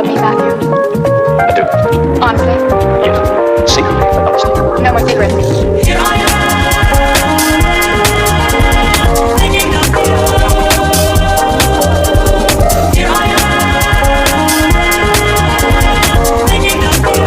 love me, Matthew? I do. Honestly? Yes. Secretly, but honestly. No more secrets. Here I am, thinking of you. Here I am, thinking of you.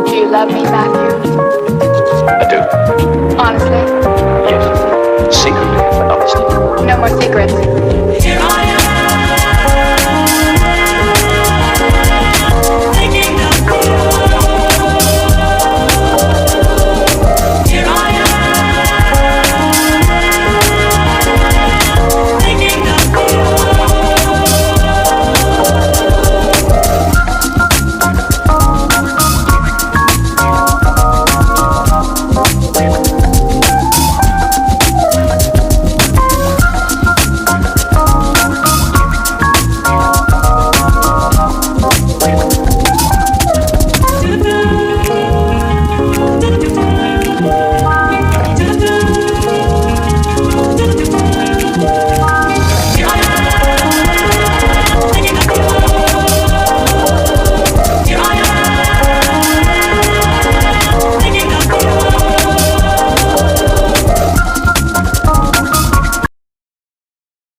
Do you love me, Matthew? I do. Honestly? Yes. Secretly, but honestly. No more secrets. Here I am.